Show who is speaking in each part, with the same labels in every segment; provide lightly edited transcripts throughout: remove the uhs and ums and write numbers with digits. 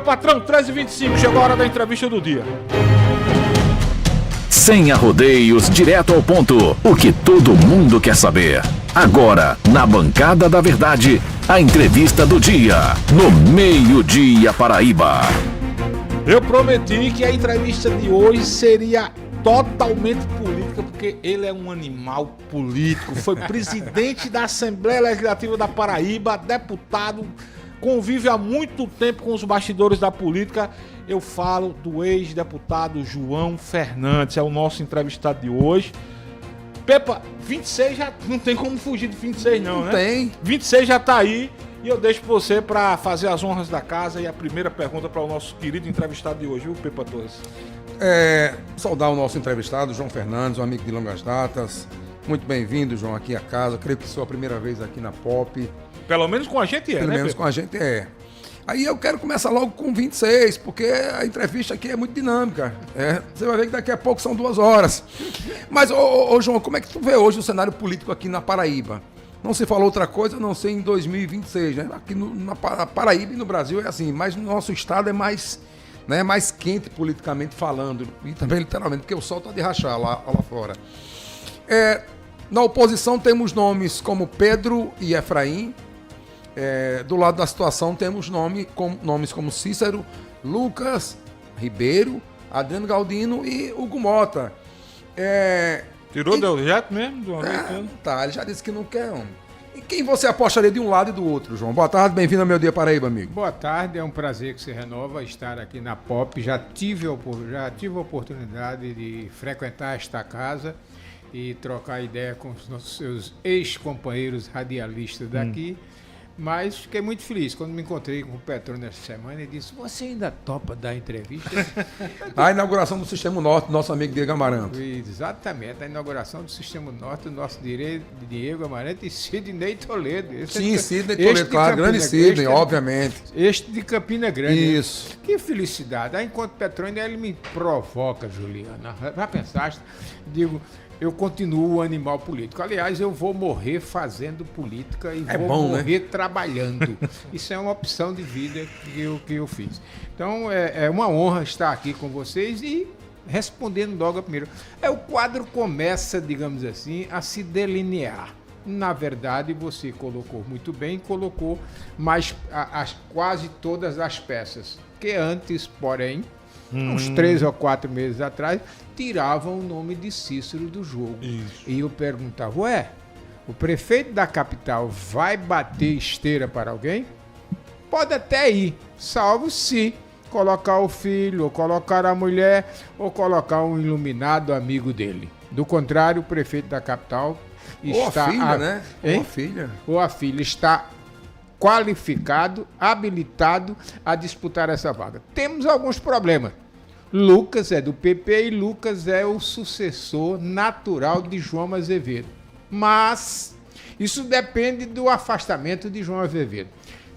Speaker 1: Patrão, 13h25, chegou a hora da entrevista do dia.
Speaker 2: Sem arrodeios, direto ao ponto. O que todo mundo quer saber. Agora, na Bancada da Verdade, a entrevista do dia, no Meio-Dia Paraíba.
Speaker 1: Eu prometi que a entrevista de hoje seria totalmente política, porque ele é um animal político. Foi presidente da Assembleia Legislativa da Paraíba, deputado, convive há muito tempo com os bastidores da política. Eu falo do ex-deputado João Fernandes, é o nosso entrevistado de hoje. Pepa, 26 já não tem como fugir de 26 não, né?
Speaker 3: Não tem.
Speaker 1: 26 já tá aí e eu deixo você para fazer as honras da casa e a primeira pergunta para o nosso querido entrevistado de hoje, viu, Pepa Torres?
Speaker 3: Saudar o nosso entrevistado, João Fernandes, um amigo de longas datas. Muito bem-vindo, João, aqui à casa. Creio que sua primeira vez aqui na Pop.
Speaker 1: Pelo menos com a gente
Speaker 3: Pelo menos
Speaker 1: Pepa?
Speaker 3: com a gente é. Aí eu quero começar logo com 26, porque a entrevista aqui é muito dinâmica. Você vai ver que daqui a pouco são 2 horas. Mas, ô João, como é que tu vê hoje o cenário político aqui na Paraíba? Não se falou outra coisa, a não ser em 2026, né? Aqui na Paraíba e no Brasil é assim, mas no nosso estado é mais, né, mais quente politicamente falando. E também literalmente, porque o sol está de rachar lá fora. Na oposição temos nomes como Pedro e Efraim. Do lado da situação temos nomes como Cícero, Lucas Ribeiro, Adriano Galdino e Hugo Mota.
Speaker 1: Tirou do jeito mesmo?
Speaker 3: Ele já disse que não quer, homem. E quem você apostaria de um lado e do outro, João? Boa tarde, bem-vindo ao Meu Dia Paraíba, amigo.
Speaker 4: Boa tarde, é um prazer que se renova estar aqui na Pop. Já tive a oportunidade de frequentar esta casa e trocar ideia com os nossos seus ex-companheiros radialistas daqui. Mas fiquei muito feliz quando me encontrei com o Petrônio essa semana e disse: você ainda topa dar entrevista?
Speaker 3: A inauguração do Sistema Norte, nosso amigo Diego Amaranto.
Speaker 4: Exatamente, a inauguração do Sistema Norte, do nosso Diego Amaranto e Sidney Toledo.
Speaker 3: Sidney Toledo, claro, grande Sidney, obviamente.
Speaker 4: Este de Campina Grande.
Speaker 3: Isso.
Speaker 4: Né? Que felicidade. Aí, enquanto Petrônio, ele me provoca, Juliana. Já pensaste? Digo, eu continuo o animal político. Aliás, eu vou morrer fazendo política e vou morrer trabalhando. Isso é uma opção de vida que eu fiz. Então, é uma honra estar aqui com vocês e respondendo logo a primeira. O quadro começa, digamos assim, a se delinear. Na verdade, você colocou muito bem, mas quase todas as peças. Que antes, porém, uns 3 ou 4 meses atrás, tiravam o nome de Cícero do jogo. Isso. E eu perguntava, o prefeito da capital vai bater esteira para alguém? Pode até ir, salvo se colocar o filho, ou colocar a mulher, ou colocar um iluminado amigo dele. Do contrário, o prefeito da capital está...
Speaker 3: Ou a filha, né? Ou a filha.
Speaker 4: Ou a filha está qualificado, habilitado a disputar essa vaga. Temos alguns problemas. Lucas é do PP e Lucas é o sucessor natural de João Azevedo. Mas isso depende do afastamento de João Azevedo.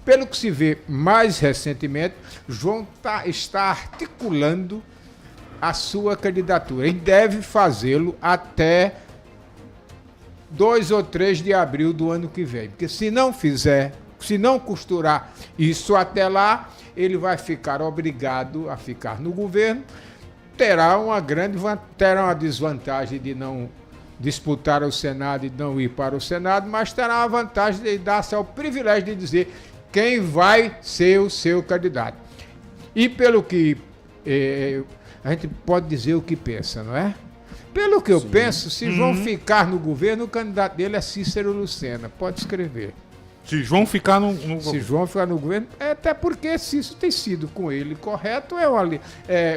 Speaker 4: Pelo que se vê mais recentemente, João está articulando a sua candidatura e deve fazê-lo até 2 ou 3 de abril do ano que vem. Porque se não costurar isso até lá, ele vai ficar obrigado a ficar no governo, terá uma desvantagem de não disputar o Senado e não ir para o Senado, mas terá a vantagem de dar-se ao privilégio de dizer quem vai ser o seu candidato. E pelo que a gente pode dizer o que pensa, não é? Pelo que eu penso, se João ficar no governo, o candidato dele é Cícero Lucena. Pode escrever.
Speaker 1: Se João ficar no
Speaker 4: governo, até porque se isso tem sido com ele correto,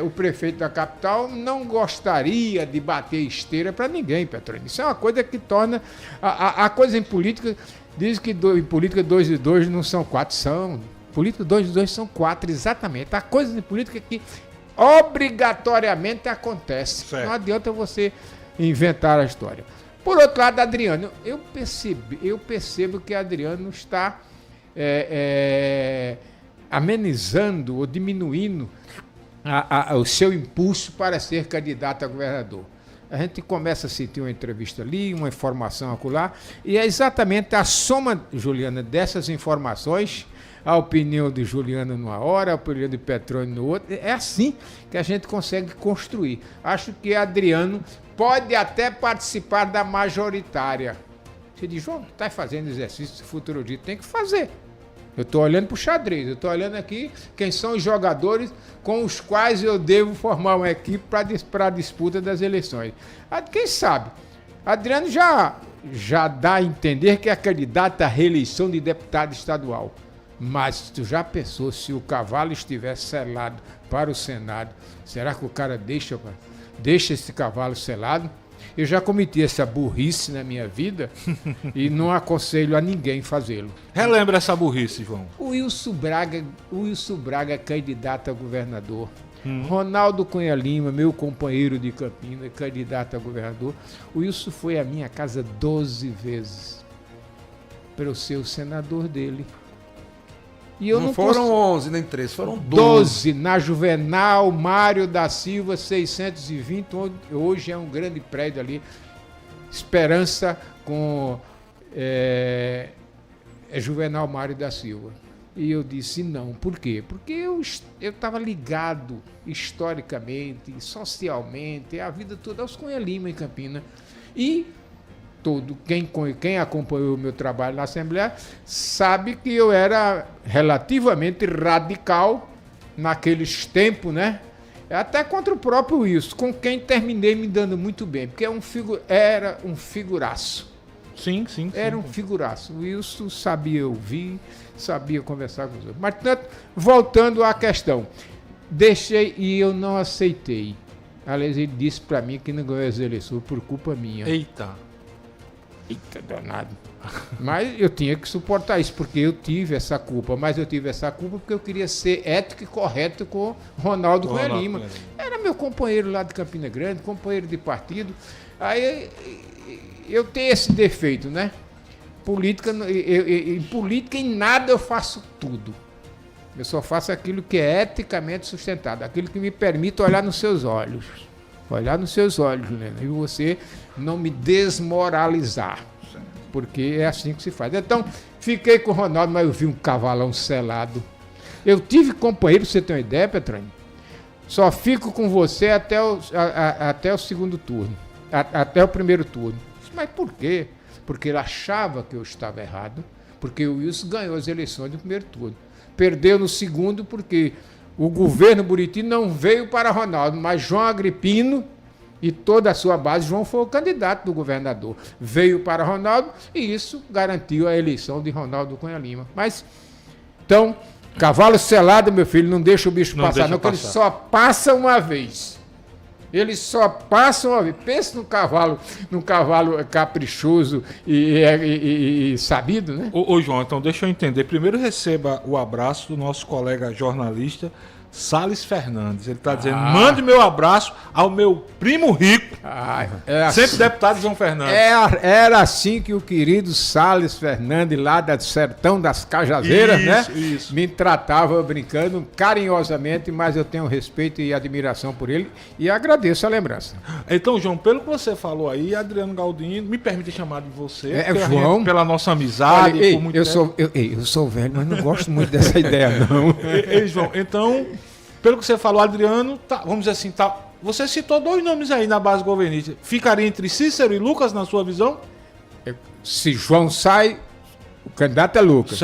Speaker 4: o prefeito da capital não gostaria de bater esteira para ninguém, Petrônio. Isso é uma coisa que torna... A coisa em política, diz que em política 2 e 2 não são 4, são... Política 2 e 2 são 4, exatamente. A coisa em política que obrigatoriamente acontece. Certo. Não adianta você inventar a história. Por outro lado, Adriano, eu percebo que Adriano está amenizando ou diminuindo o seu impulso para ser candidato a governador. A gente começa a sentir uma entrevista ali, uma informação acolá, e é exatamente a soma, Juliana, dessas informações a opinião de Juliano numa hora, a opinião de Petroni no outro. É assim que a gente consegue construir. Acho que Adriano pode até participar da majoritária. Você diz, João, está fazendo exercício de futuro dia, tem que fazer. Eu estou olhando para o xadrez, eu estou olhando aqui quem são os jogadores com os quais eu devo formar uma equipe para a disputa das eleições. Quem sabe? Adriano já dá a entender que é candidato à reeleição de deputado estadual. Mas tu já pensou se o cavalo estiver selado para o Senado? Será que o cara deixa esse cavalo selado? Eu já cometi essa burrice na minha vida e não aconselho a ninguém fazê-lo.
Speaker 1: Relembra essa burrice, João.
Speaker 4: O Wilson Braga candidato a governador. Ronaldo Cunha Lima, meu companheiro de Campina, candidato a governador. O Wilson foi à minha casa 12 vezes para eu ser o senador dele. E eu
Speaker 3: não foram 11 nem 13, foram
Speaker 4: 12 na Juvenal Mário da Silva 620, onde hoje é um grande prédio ali, Esperança com Juvenal Mário da Silva. E eu disse não. Por quê? Porque eu estava ligado historicamente, socialmente, a vida toda aos Cunha Lima em Campina. E quem acompanhou o meu trabalho na Assembleia sabe que eu era relativamente radical naqueles tempos, né? Até contra o próprio Wilson, com quem terminei me dando muito bem, porque era um figuraço.
Speaker 1: Sim.
Speaker 4: Era um figuraço. O Wilson sabia ouvir, sabia conversar com os outros. Mas, tanto, voltando à questão, deixei e eu não aceitei. Aliás, ele disse para mim que não ganhou as eleições por culpa minha.
Speaker 1: Eita,
Speaker 4: danado. Mas eu tinha que suportar isso, porque eu tive essa culpa. Mas eu tive essa culpa porque eu queria ser ético e correto com Ronaldo Cunha Lima. Era meu companheiro lá de Campina Grande, companheiro de partido. Aí eu tenho esse defeito, né? Em política, em nada eu faço tudo. Eu só faço aquilo que é eticamente sustentado, aquilo que me permite olhar nos seus olhos. Olhar nos seus olhos, Helena, e você não me desmoralizar, porque é assim que se faz. Então, fiquei com o Ronaldo, mas eu vi um cavalão selado. Eu tive companheiro, você tem uma ideia, Petrônio? Só fico com você até o segundo turno, até o primeiro turno. Mas por quê? Porque ele achava que eu estava errado, porque o Wilson ganhou as eleições no primeiro turno. Perdeu no segundo porque o governo Buriti não veio para Ronaldo, mas João Agripino e toda a sua base, João foi o candidato do governador. Veio para Ronaldo e isso garantiu a eleição de Ronaldo Cunha Lima. Mas, então, cavalo selado, meu filho, não deixa o bicho passar, não, porque ele só passa uma vez. Ele só passa uma vez. Pensa num cavalo caprichoso e sabido, né?
Speaker 1: Ô João, então deixa eu entender. Primeiro receba o abraço do nosso colega jornalista Salles Fernandes. Ele está dizendo, mande meu abraço ao meu primo rico, sempre deputado João Fernandes.
Speaker 4: Era assim que o querido Salles Fernandes, lá do sertão das Cajazeiras,
Speaker 1: isso.
Speaker 4: Me tratava brincando carinhosamente, mas eu tenho respeito e admiração por ele e agradeço a lembrança.
Speaker 1: Então, João, pelo que você falou aí, Adriano Galdino, me permite chamar de você,
Speaker 4: João,
Speaker 1: pela nossa amizade.
Speaker 4: Olha, eu sou velho, mas não gosto muito dessa ideia, não.
Speaker 1: João, então, pelo que você falou, Adriano, vamos dizer assim, você citou 2 nomes aí na base governista. Ficaria entre Cícero e Lucas, na sua visão?
Speaker 4: Se João sai, o candidato é Lucas.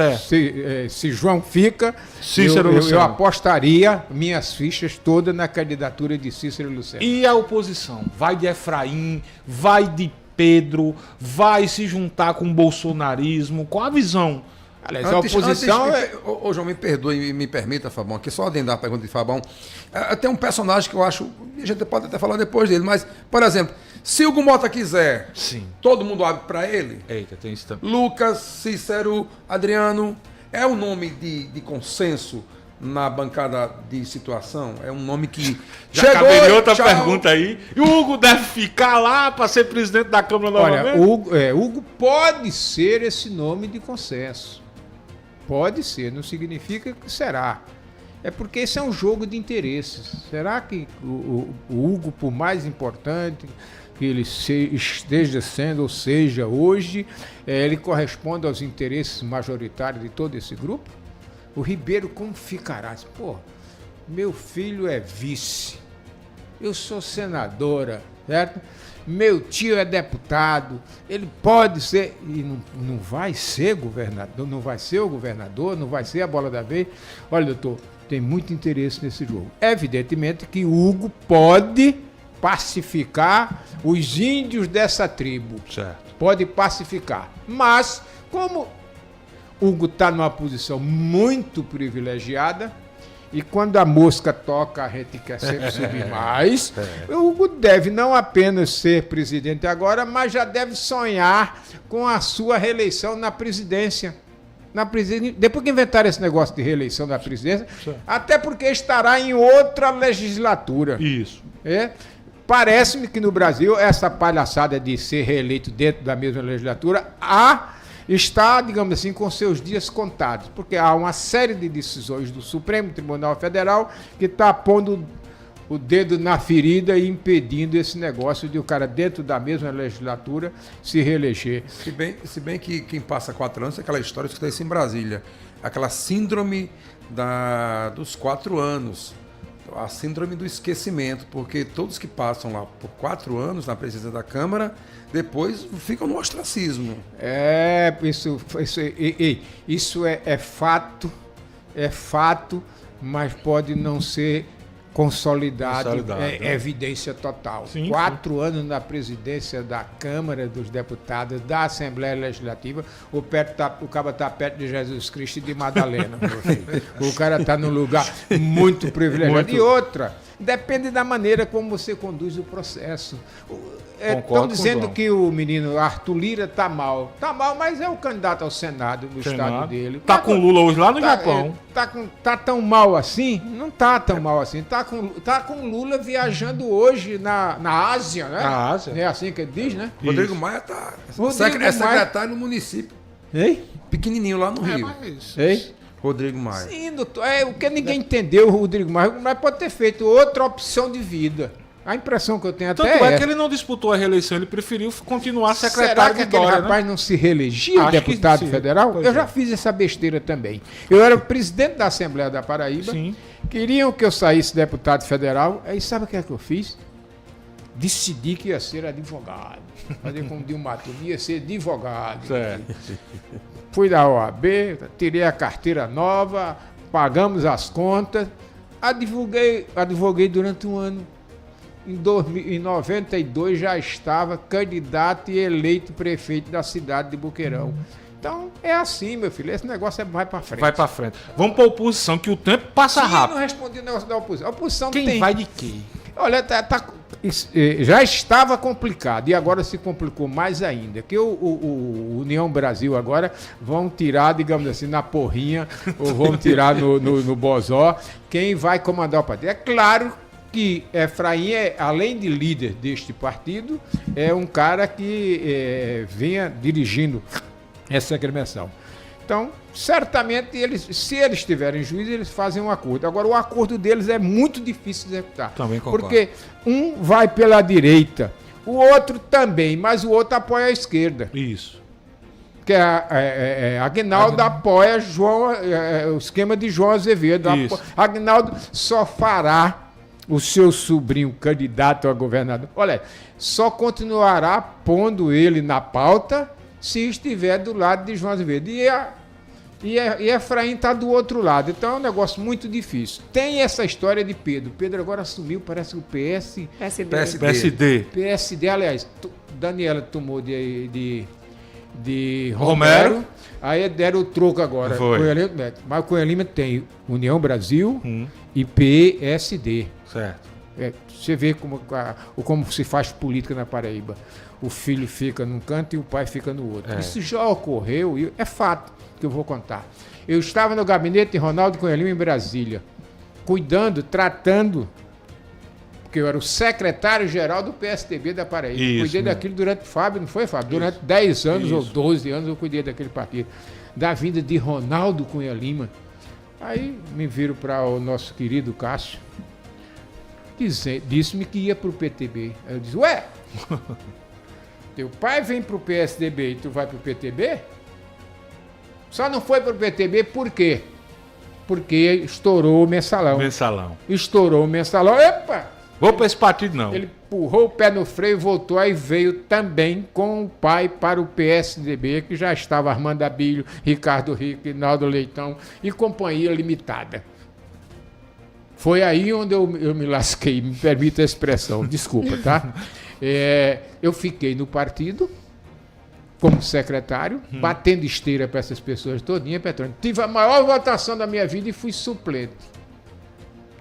Speaker 4: Se João fica,
Speaker 1: Cícero
Speaker 4: eu apostaria minhas fichas todas na candidatura de Cícero e Luciano.
Speaker 1: E a oposição? Vai de Efraim, vai de Pedro, vai se juntar com o bolsonarismo? Qual a visão?
Speaker 4: Aliás, a oposição...
Speaker 3: Ô João, me perdoe e me permita, Fabão, aqui só adendar a pergunta de Fabão. Tem um personagem que eu acho, a gente pode até falar depois dele, mas, por exemplo, se o Mota quiser,
Speaker 1: sim,
Speaker 3: todo mundo abre para ele.
Speaker 1: Eita, tem isso também.
Speaker 3: Lucas, Cícero, Adriano, é um nome de consenso na bancada de situação? É um nome que...
Speaker 1: Já acabei outra pergunta aí. E o Hugo deve ficar lá para ser presidente da Câmara novamente?
Speaker 4: Olha, Hugo pode ser esse nome de consenso. Pode ser, não significa que será. É porque esse é um jogo de interesses. Será que o Hugo, por mais importante que ele esteja sendo, ou seja, hoje, ele corresponde aos interesses majoritários de todo esse grupo? O Ribeiro como ficará? Pô, meu filho é vice, eu sou senadora, certo? Meu tio é deputado, ele pode ser, e não vai ser governador, não vai ser o governador, não vai ser a bola da vez. Olha, doutor, tem muito interesse nesse jogo. Evidentemente que Hugo pode pacificar os índios dessa tribo.
Speaker 1: Certo.
Speaker 4: Pode pacificar. Mas, como Hugo está numa posição muito privilegiada, e quando a mosca toca, a gente quer sempre subir mais, o Hugo deve não apenas ser presidente agora, mas já deve sonhar com a sua reeleição na presidência. Depois que inventaram esse negócio de reeleição da presidência, até porque estará em outra legislatura.
Speaker 1: Isso.
Speaker 4: Parece-me que no Brasil essa palhaçada de ser reeleito dentro da mesma legislatura está, digamos assim, com seus dias contados, porque há uma série de decisões do Supremo Tribunal Federal que está pondo o dedo na ferida e impedindo esse negócio de o cara dentro da mesma legislatura se reeleger.
Speaker 3: Se bem que quem passa 4 anos é aquela história, eu escutei isso em Brasília, aquela síndrome dos 4 anos. A síndrome do esquecimento, porque todos que passam lá por 4 anos na presidência da Câmara, depois ficam no ostracismo.
Speaker 4: Isso é fato, mas pode não ser consolidado. É evidência total.
Speaker 1: Sim,
Speaker 4: 4 anos na presidência da Câmara dos Deputados, da Assembleia Legislativa, o cara está perto de Jesus Cristo e de Madalena, meu filho. O cara está num lugar muito privilegiado. E outra, depende da maneira como você conduz o processo. Estão dizendo que o menino Arthur Lira está mal. Está mal, mas é o candidato ao Senado do estado dele.
Speaker 1: Está com Lula hoje lá no Japão.
Speaker 4: Tá tão mal assim? Não está tão mal assim. Tá com Lula viajando hoje na Ásia, né?
Speaker 1: Na Ásia.
Speaker 4: É assim que ele diz, né?
Speaker 3: Rodrigo Maia está secretário no município.
Speaker 4: Ei?
Speaker 3: Pequenininho lá no Rio.
Speaker 4: Ei?
Speaker 3: Rodrigo Maia.
Speaker 4: Sim, doutor. O que ninguém entendeu, o Rodrigo Maia pode ter feito outra opção de vida. A impressão que eu tenho até
Speaker 1: Tanto é que ele não disputou a reeleição, ele preferiu continuar secretário de Dória.
Speaker 4: Será que aquele rapaz não se reelegia deputado federal? Eu já fiz essa besteira também. Eu era presidente da Assembleia da Paraíba, queriam que eu saísse deputado federal, aí sabe o que é que eu fiz? Decidi que ia ser advogado. Fazer como Dilma Mato, ia ser advogado.
Speaker 1: Certo.
Speaker 4: Fui da OAB, tirei a carteira nova, pagamos as contas, advoguei durante um ano. Em 92 já estava candidato e eleito prefeito da cidade de Boqueirão. Então é assim, meu filho, esse negócio vai para frente.
Speaker 1: Vai para frente. Vamos para a oposição, que o tempo passa rápido.
Speaker 4: Eu não respondi o negócio da oposição. A oposição
Speaker 1: Quem vai de quê?
Speaker 4: Olha, já estava complicado e agora se complicou mais ainda. Que o União Brasil agora vão tirar, digamos assim, na porrinha, ou vão tirar no bozó, quem vai comandar o partido. É claro que Efraim, além de líder deste partido, é um cara que vinha dirigindo essa agremiação. Então, certamente, se eles tiverem juízo, eles fazem um acordo. Agora, o acordo deles é muito difícil de executar.
Speaker 1: Também concordo.
Speaker 4: Porque um vai pela direita, o outro também, mas o outro apoia a esquerda.
Speaker 1: Isso.
Speaker 4: Que Aguinaldo apoia o esquema de João Azevedo. Aguinaldo só fará o seu sobrinho candidato a governador, olha, só continuará pondo ele na pauta se estiver do lado de João Azevedo. E Efraim está do outro lado. Então é um negócio muito difícil. Tem essa história de Pedro. Pedro agora assumiu, parece o PSD. Aliás, Daniela tomou de Romero. Aí deram o troco agora. Mas o Cunha Lima tem União Brasil e PSD.
Speaker 1: Certo.
Speaker 4: Você vê como se faz política na Paraíba. O filho fica num canto e o pai fica no outro. Isso já ocorreu e é fato que eu vou contar. Eu estava no gabinete de Ronaldo Cunha Lima em Brasília, tratando, porque eu era o secretário-geral do PSDB da Paraíba.
Speaker 1: Isso,
Speaker 4: cuidei daquilo durante, Fábio, não foi, Fábio? Durante 10 anos ou 12 anos eu cuidei daquele partido. Da vinda de Ronaldo Cunha Lima. Aí me viro para o nosso querido Cássio, disse-me que ia para o PTB. Aí eu disse, ué, teu pai vem para o PSDB e tu vai para o PTB? Só não foi para o PTB por quê? porque estourou o mensalão.
Speaker 1: Mensalão.
Speaker 4: Estourou o mensalão. Epa!
Speaker 1: Vou pra esse partido, não.
Speaker 4: Ele empurrou o pé no freio, voltou, aí veio também com o pai para o PSDB, que já estava Armando Abílio, Ricardo Rico, Rinaldo Leitão e Companhia Limitada. Foi aí onde eu me lasquei, me permita a expressão, desculpa, tá? Eu fiquei no partido como secretário, batendo esteira para essas pessoas todinhas, Petrônio. Tive a maior votação da minha vida e fui suplente.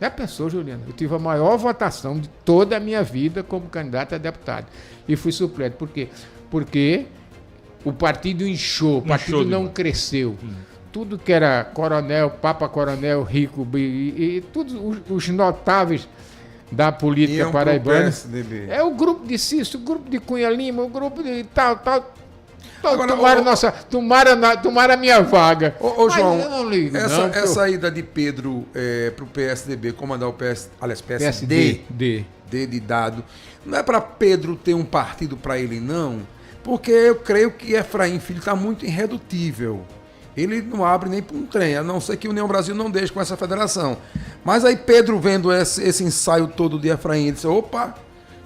Speaker 4: Já pensou, Juliana? Eu tive a maior votação de toda a minha vida como candidato a deputado. E fui suplente. Por quê? Porque o partido inchou, o partido não cresceu. Tudo que era coronel, papa-coronel, rico, e todos os notáveis da política paraibana. É o grupo de Cício, o grupo de Cunha Lima, o grupo de tal. Agora, tomaram a minha vaga.
Speaker 3: Ô João,
Speaker 4: eu não ligo,
Speaker 3: essa ida de Pedro pro PSDB, comandar o PSD, D de dado, não é para Pedro ter um partido para ele, não? Porque eu creio que Efraim Filho está muito irredutível. Ele não abre nem para um trem, a não ser que o União Brasil não deixe com essa federação. Mas aí Pedro, vendo esse ensaio todo de Efraim, ele disse, opa,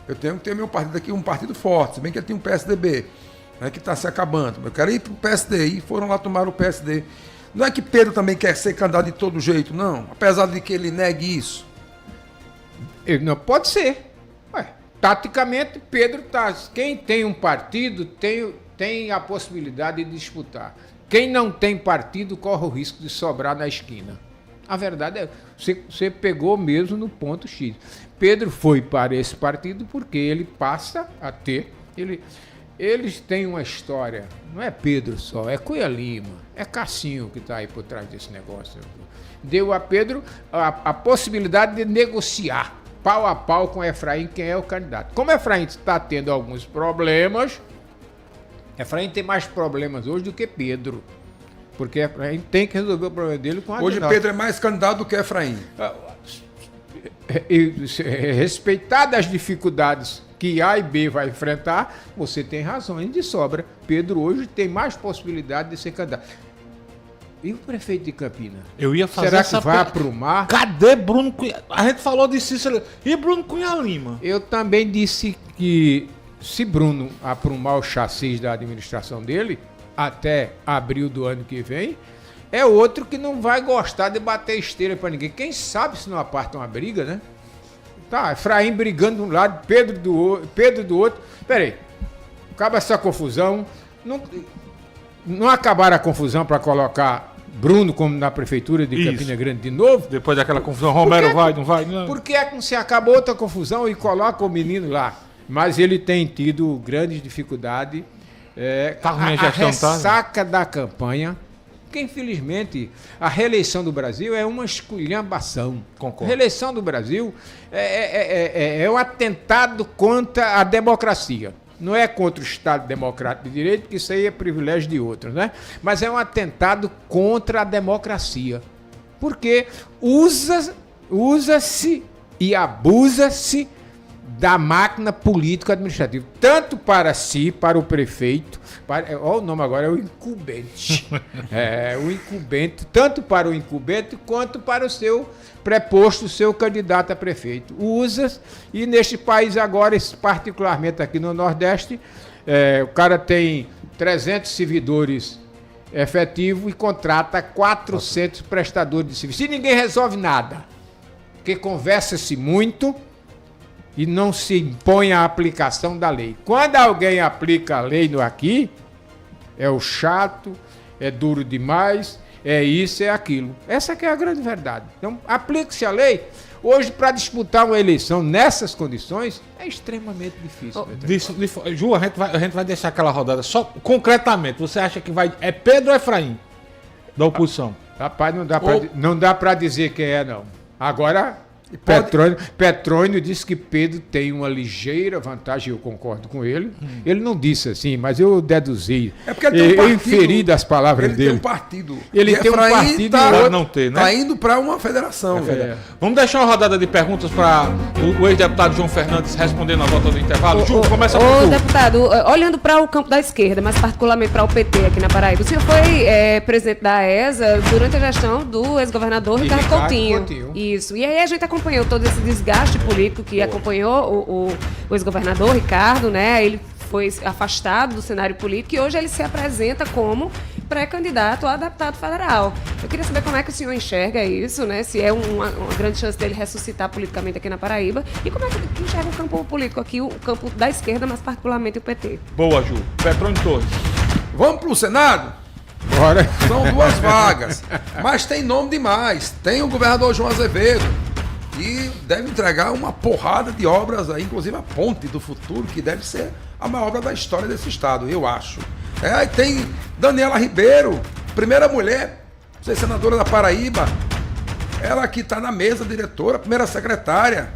Speaker 3: eu tenho que ter meu partido aqui, um partido forte, se bem que ele tem um PSDB, né, que está se acabando. Eu quero ir para o PSD, e foram lá tomar o PSD. Não é que Pedro também quer ser candidato de todo jeito, não, apesar de que ele negue isso.
Speaker 4: Ele não pode ser. Taticamente, Pedro tá. Quem tem um partido tem a possibilidade de disputar. Quem não tem partido corre o risco de sobrar na esquina. A verdade é, você pegou mesmo no ponto X. Pedro foi para esse partido porque ele passa a ter. Eles têm uma história, não é Pedro só, é Cunha Lima, é Cassinho que está aí por trás desse negócio. Deu a Pedro a possibilidade de negociar pau a pau com Efraim, quem é o candidato. Como Efraim está tendo alguns problemas, Efraim tem mais problemas hoje do que Pedro. Porque Efraim tem que resolver o problema dele com a
Speaker 3: Hoje Pedro é mais candidato do que Efraim.
Speaker 4: Respeitadas as dificuldades que A e B vai enfrentar, você tem razões de sobra. Pedro hoje tem mais possibilidade de ser candidato. E o prefeito de Campina?
Speaker 1: Eu ia fazer
Speaker 4: Será que vai aprumar?
Speaker 1: Cadê Bruno Cunha? A gente falou de Cícero. E Bruno Cunha Lima?
Speaker 4: Eu também disse que se Bruno aprumar o chassis da administração dele, até abril do ano que vem, é outro que não vai gostar de bater esteira para ninguém. Quem sabe se não aparta uma briga, né? Tá, Efraim brigando de um lado, Pedro do outro. Peraí, acaba essa confusão. Não acabaram a confusão para colocar Bruno como na prefeitura de Campina Grande de novo?
Speaker 1: Depois daquela confusão, Romero vai, não vai? Não.
Speaker 4: Por que é que se acabou outra confusão e coloca o menino lá? Mas ele tem tido grandes dificuldades.
Speaker 1: Tá ruim a gestão,
Speaker 4: ressaca da campanha, porque infelizmente a reeleição do Brasil é uma esculhambação.
Speaker 1: Concordo.
Speaker 4: A reeleição do Brasil é um atentado contra a democracia. Não é contra o Estado Democrático de Direito, porque isso aí é privilégio de outros, né? Mas é um atentado contra a democracia. Porque usa-se e abusa-se da máquina político-administrativa, tanto para si, para o prefeito, olha o nome agora, é o incumbente. O incumbente, tanto para o incumbente quanto para o seu preposto, o seu candidato a prefeito. Usa, e neste país agora, particularmente aqui no Nordeste, o cara tem 300 servidores efetivos e contrata 400 prestadores de serviço. E ninguém resolve nada, porque conversa-se muito e não se impõe a aplicação da lei. Quando alguém aplica a lei aqui, é o chato, é duro demais, é isso, é aquilo. Essa que é a grande verdade. Então, aplique-se a lei. Hoje, para disputar uma eleição nessas condições, é extremamente difícil.
Speaker 1: Ju, a gente vai deixar aquela rodada. Só concretamente, você acha que é Pedro ou Efraim da oposição?
Speaker 4: Rapaz, não dá para dizer quem é, não. Agora, Petrônio disse que Pedro tem uma ligeira vantagem, eu concordo com ele. Ele não disse assim, mas eu deduzi.
Speaker 3: É porque ele tem um partido,
Speaker 4: eu inferi das palavras
Speaker 3: ele
Speaker 4: dele.
Speaker 3: Tem um partido.
Speaker 4: Ele tem um partido
Speaker 3: tá,
Speaker 1: pode não ter, né?
Speaker 3: Tá indo para uma federação.
Speaker 1: Vamos deixar uma rodada de perguntas para o ex-deputado João Fernandes responder na volta do intervalo. Ju, começa por tu.
Speaker 5: Deputado, olhando para o campo da esquerda, mas particularmente para o PT aqui na Paraíba, o senhor foi presidente da AESA durante a gestão do ex-governador Ricardo Coutinho. Isso. E aí a gente acompanhou todo esse desgaste político que acompanhou o ex-governador Ricardo, né? Ele foi afastado do cenário político e hoje ele se apresenta como pré-candidato a deputado federal. Eu queria saber como é que o senhor enxerga isso, né? Se é uma grande chance dele ressuscitar politicamente aqui na Paraíba e como é que enxerga o campo político aqui, o campo da esquerda, mas particularmente o PT.
Speaker 1: Boa, Ju. Petrônio Torres.
Speaker 3: Vamos para o Senado?
Speaker 4: Bora.
Speaker 3: São 2 vagas, mas tem nome demais. Tem o governador João Azevedo, que deve entregar uma porrada de obras aí, inclusive a Ponte do Futuro, que deve ser a maior obra da história desse estado, eu acho. Aí tem Daniela Ribeiro, primeira mulher, ser senadora da Paraíba, ela que está na mesa diretora, primeira secretária.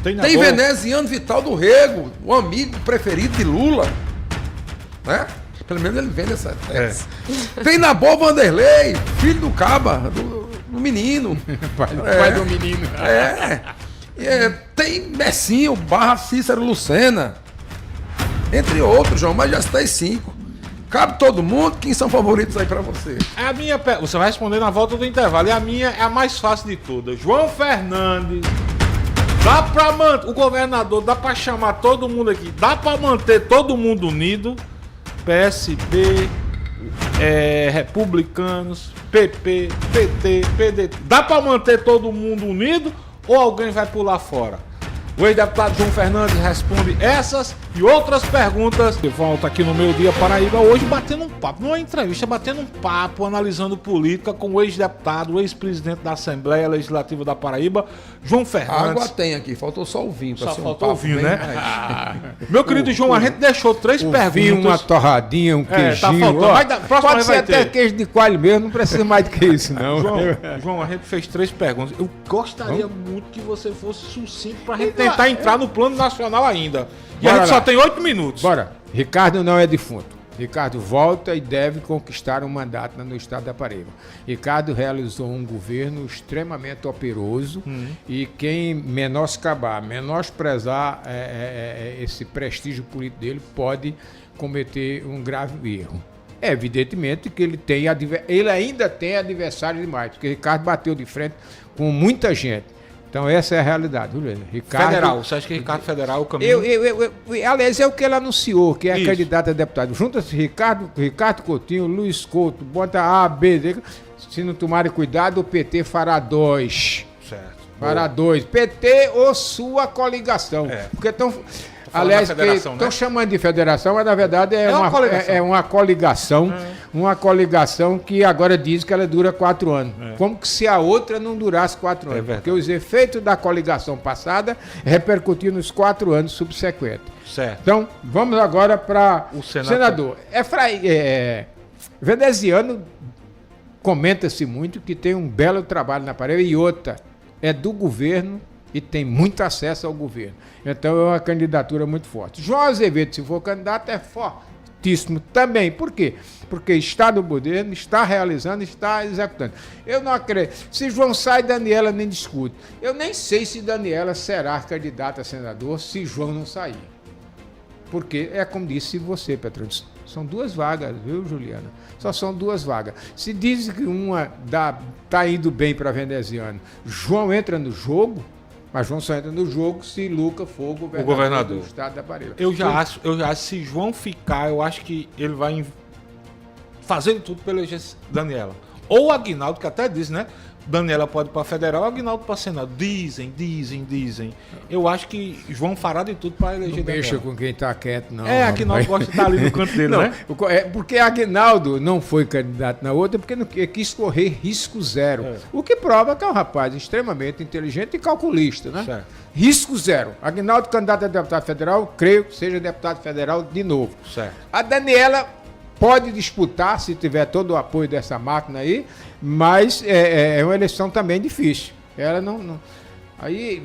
Speaker 3: Tem Veneziano Vital do Rego, o amigo preferido de Lula, né? Pelo menos ele vende essa tese. Tem Nabor Vanderlei, filho do Caba, do menino.
Speaker 4: pai do menino.
Speaker 3: Tem Messinho, / Cícero Lucena, entre outros, João, mas já está 5. Cabe todo mundo. Quem são favoritos aí para você?
Speaker 1: A minha, você vai responder na volta do intervalo. E a minha é a mais fácil de todas. João Fernandes. Dá para manter, o governador, dá para chamar todo mundo aqui, dá para manter todo mundo unido. PSB, republicanos, PP, PT, PDT. Dá para manter todo mundo unido ou alguém vai pular fora? O ex-deputado João Fernandes responde essas e outras perguntas. De volta aqui no Meio Dia Paraíba, hoje batendo um papo, não é entrevista, batendo um papo, analisando política com o ex-deputado, o ex-presidente da Assembleia Legislativa da Paraíba, João Fernandes.
Speaker 3: Água tem aqui, faltou só o vinho.
Speaker 1: Só faltou o vinho, né? Meu querido João, a gente deixou 3 perguntas.
Speaker 4: Vinho, uma torradinha, um queijinho.
Speaker 1: Tá faltando.
Speaker 4: Pode ser até queijo de coalho mesmo, não precisa mais do que isso, não.
Speaker 1: João, a gente fez 3 perguntas. Eu gostaria muito que você fosse sucinto pra gente tentar entrar no plano nacional ainda. E a gente só tem 8 minutos.
Speaker 4: Bora. Ricardo não é defunto. Ricardo volta e deve conquistar um mandato no estado da Paraíba. Ricardo realizou um governo extremamente operoso e quem menoscabar, menosprezar esse prestígio político dele pode cometer um grave erro. É evidentemente que ele ainda tem adversário demais, porque Ricardo bateu de frente com muita gente. Então essa é a realidade, Juliana. Ricardo,
Speaker 1: Federal, você acha que Ricardo Federal é o caminho?
Speaker 4: Aliás, é o que ele anunciou, que é candidato a deputado. Junta-se Ricardo Coutinho, Luiz Couto, bota A, B, D. Se não tomarem cuidado, o PT fará 2.
Speaker 1: Certo.
Speaker 4: Fará 2. PT ou sua coligação. Porque estão... Aliás, estão chamando de federação, mas na verdade é uma coligação. Uma coligação que agora diz que ela dura 4 anos. Como que se a outra não durasse 4 anos. Porque os efeitos da coligação passada repercutiram nos 4 anos subsequentes.
Speaker 1: Certo.
Speaker 4: Então, vamos agora para o senador. Veneziano comenta-se muito que tem um belo trabalho na Paraíba e outra é do governo e tem muito acesso ao governo. Então é uma candidatura muito forte. João Azevedo, se for candidato, é fortíssimo também. Por quê? Porque está no governo, está realizando, está executando. Eu não acredito. Se João sai, Daniela nem discute. Eu nem sei se Daniela será candidata a senador se João não sair. Porque é como disse você, Petrônio, são 2 vagas, viu, Juliana? Só são 2 vagas. Se diz que uma está indo bem para Veneziano, João entra no jogo, mas João só entra no jogo se Luca for o governador do estado da Paraíba.
Speaker 1: Eu já acho, se João ficar, eu acho que ele vai fazer tudo pela Daniela. Ou Aguinaldo, que até diz, né? Daniela pode ir para federal, Aguinaldo para senado. Dizem. Eu acho que João fará de tudo para eleger Daniela.
Speaker 4: Não mexa com quem está quieto, não.
Speaker 1: Aguinaldo gosta de estar ali no canto dele, né?
Speaker 4: Porque Aguinaldo não foi candidato na outra porque não quis correr risco zero. O que prova que é um rapaz extremamente inteligente e calculista, né?
Speaker 1: Certo.
Speaker 4: Risco zero. Aguinaldo, candidato a deputado federal, creio que seja deputado federal de novo.
Speaker 1: Certo.
Speaker 4: A Daniela pode disputar, se tiver todo o apoio dessa máquina aí, mas é uma eleição também difícil. Ela não. Aí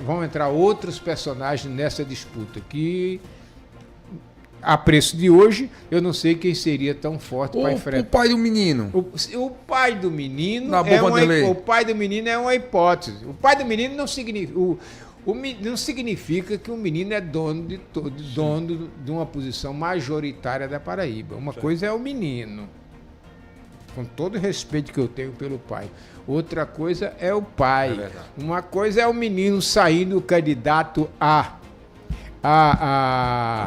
Speaker 4: vão entrar outros personagens nessa disputa, que a preço de hoje, eu não sei quem seria tão forte para enfrentar.
Speaker 3: O pai do menino.
Speaker 4: O pai do menino
Speaker 3: O
Speaker 4: pai do menino é uma hipótese. O pai do menino não significa. Não significa que o menino é dono de uma posição majoritária da Paraíba. Uma coisa é o menino, com todo o respeito que eu tenho pelo pai. Outra coisa é o pai. Uma coisa é o menino saindo candidato a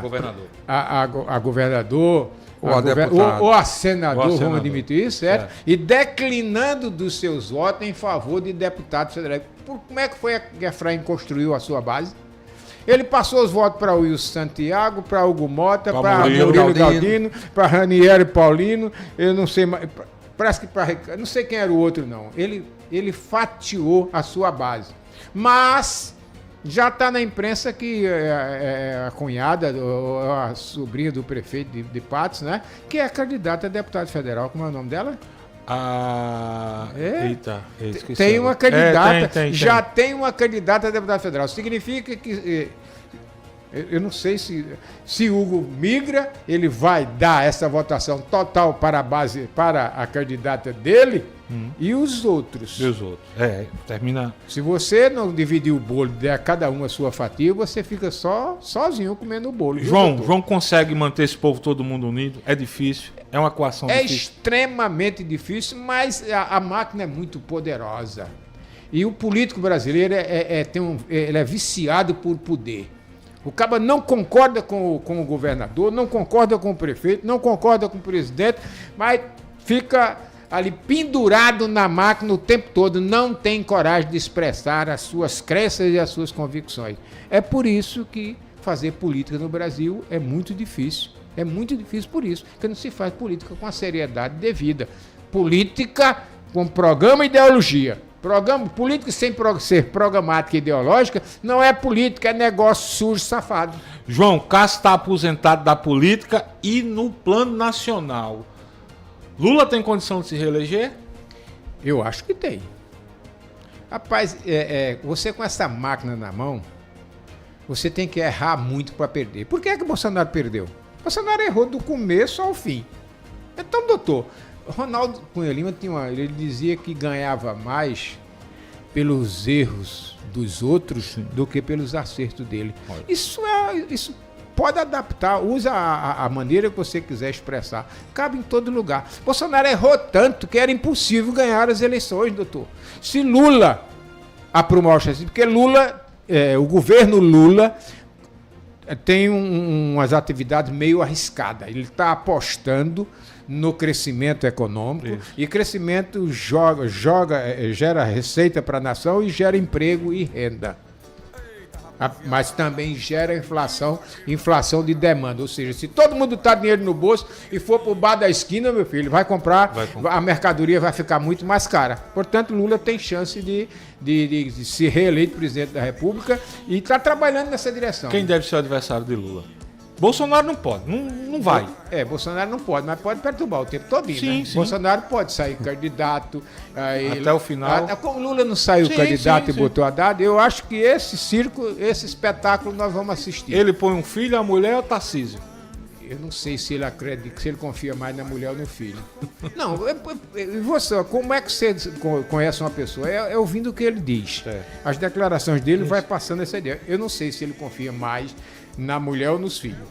Speaker 1: governador.
Speaker 4: A governador,
Speaker 3: Ou
Speaker 4: a senador, vamos admitir isso, certo?
Speaker 1: É.
Speaker 4: E declinando dos seus votos em favor de deputado federal. Como é que foi que Efraim construiu a sua base? Ele passou os votos para Wilson Santiago, para Hugo Mota, para Murilo Galdino, para Ranieri Paulino, eu não sei mais, parece que para... não sei quem era o outro, não. Ele fatiou a sua base. Mas já está na imprensa que a cunhada, a sobrinha do prefeito de Patos, né? Que é candidata a deputada federal. Como é o nome dela?
Speaker 1: Eita, esqueci.
Speaker 4: Tem uma candidata,
Speaker 1: tem.
Speaker 4: Tem uma candidata a deputada federal. Significa que eu não sei se Hugo migra, ele vai dar essa votação total para a base, para a candidata dele e os outros.
Speaker 1: Termina.
Speaker 4: Se você não dividir o bolo, der a cada um a sua fatia, você fica sozinho comendo o bolo.
Speaker 1: João consegue manter esse povo todo mundo unido? É difícil? É uma equação difícil?
Speaker 4: Extremamente difícil, mas a máquina é muito poderosa. E o político brasileiro ele é viciado por poder. O cara não concorda com o governador, não concorda com o prefeito, não concorda com o presidente, mas fica ali pendurado na máquina o tempo todo, não tem coragem de expressar as suas crenças e as suas convicções. É por isso que fazer política no Brasil é muito difícil. É muito difícil por isso, porque não se faz política com a seriedade devida. Política com programa e ideologia. Política sem ser programática e ideológica não é política, é negócio sujo, safado.
Speaker 1: João, Cássio está aposentado da política e no plano nacional. Lula tem condição de se reeleger?
Speaker 4: Eu acho que tem. Rapaz, você com essa máquina na mão, você tem que errar muito para perder. Por que o Bolsonaro perdeu? O Bolsonaro errou do começo ao fim. Então, doutor, Ronaldo Cunha Lima ele dizia que ganhava mais pelos erros dos outros do que pelos acertos dele. Isso pode adaptar, usa a maneira que você quiser expressar. Cabe em todo lugar. Bolsonaro errou tanto que era impossível ganhar as eleições, doutor. Se Lula aprumou o chance, porque o governo Lula tem umas atividades meio arriscadas. Ele está apostando no crescimento econômico. Isso. E crescimento gera receita para a nação e gera emprego e renda. Mas também gera inflação de demanda. Ou seja, se todo mundo está dinheiro no bolso e for para o bar da esquina, meu filho, vai comprar, a mercadoria vai ficar muito mais cara. Portanto, Lula tem chance de ser reeleito presidente da República e está trabalhando nessa direção.
Speaker 1: Quem deve ser o adversário de Lula? Bolsonaro não pode, não vai.
Speaker 4: Bolsonaro não pode, mas pode perturbar o tempo todinho,
Speaker 1: sim,
Speaker 4: né?
Speaker 1: Sim.
Speaker 4: Bolsonaro pode sair candidato.
Speaker 1: Até o final.
Speaker 4: Como Lula não saiu candidato e botou Haddad, eu acho que esse espetáculo nós vamos assistir.
Speaker 1: Ele põe um filho, a mulher ou Tarcísio?
Speaker 4: Eu não sei se ele acredita, se ele confia mais na mulher ou no filho. Não, você, como é que você conhece uma pessoa? É ouvindo o que ele diz. As declarações dele vai passando essa ideia. Eu não sei se ele confia mais na mulher ou nos filhos.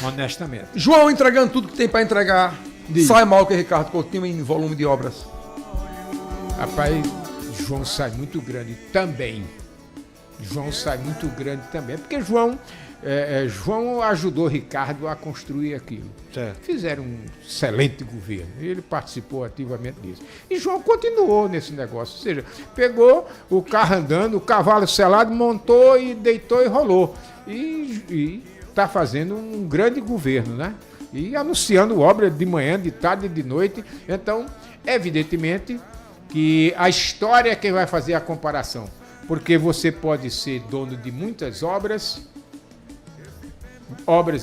Speaker 4: Honestamente.
Speaker 3: João entregando tudo que tem para entregar. Sai mal que Ricardo Coutinho em volume de obras.
Speaker 4: Rapaz, João sai muito grande também. Porque João ajudou Ricardo a construir aquilo. Fizeram um excelente governo. Ele participou ativamente disso. E João continuou nesse negócio. Ou seja, pegou o carro andando, o cavalo selado, montou e deitou e rolou. E está fazendo um grande governo, né? E anunciando obra de manhã, de tarde e de noite. Então, evidentemente que a história é quem vai fazer a comparação. Porque você pode ser dono de muitas obras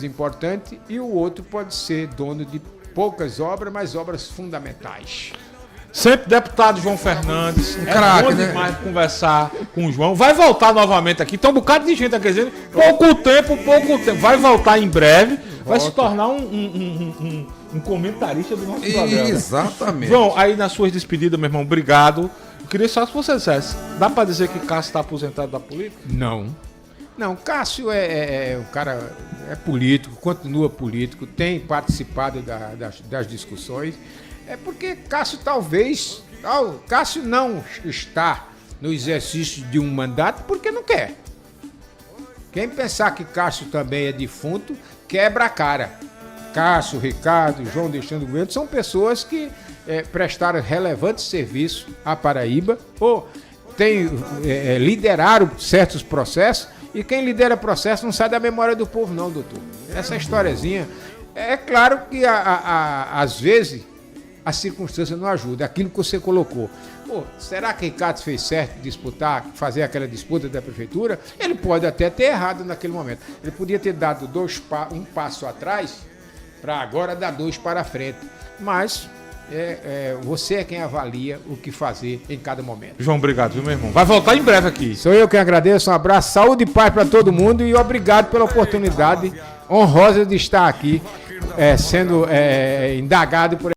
Speaker 4: importantes, e o outro pode ser dono de poucas obras, mas obras fundamentais.
Speaker 1: Sempre deputado João Fernandes.
Speaker 3: craque,
Speaker 1: bom
Speaker 3: né?
Speaker 1: demais conversar com o João. Vai voltar novamente aqui. Tem um bocado de gente aqui dizendo, pouco tempo. Vai voltar em breve. Vai se tornar um comentarista do nosso programa.
Speaker 3: Exatamente.
Speaker 1: João, aí nas suas despedidas, meu irmão, obrigado. Eu queria só que você dissesse, dá pra dizer que Cássio está aposentado da política?
Speaker 4: Não, Cássio um cara político, continua político, tem participado das discussões. É porque Cássio Cássio não está no exercício de um mandato porque não quer. Quem pensar que Cássio também é defunto, quebra a cara. Cássio, Ricardo, João deixando o governo, são pessoas que prestaram relevantes serviços à Paraíba ou lideraram certos processos, e quem lidera processo não sai da memória do povo não, doutor. Essa historiazinha, é claro que às vezes a circunstância não ajuda, aquilo que você colocou. Será que Ricardo fez certo fazer aquela disputa da prefeitura? Ele pode até ter errado naquele momento. Ele podia ter dado um passo atrás para agora dar 2 para frente. Mas você é quem avalia o que fazer em cada momento.
Speaker 1: João, obrigado, viu, meu irmão? Vai voltar em breve aqui.
Speaker 4: Sou eu quem agradeço, um abraço, saúde e paz para todo mundo e obrigado pela oportunidade honrosa de estar aqui sendo indagado por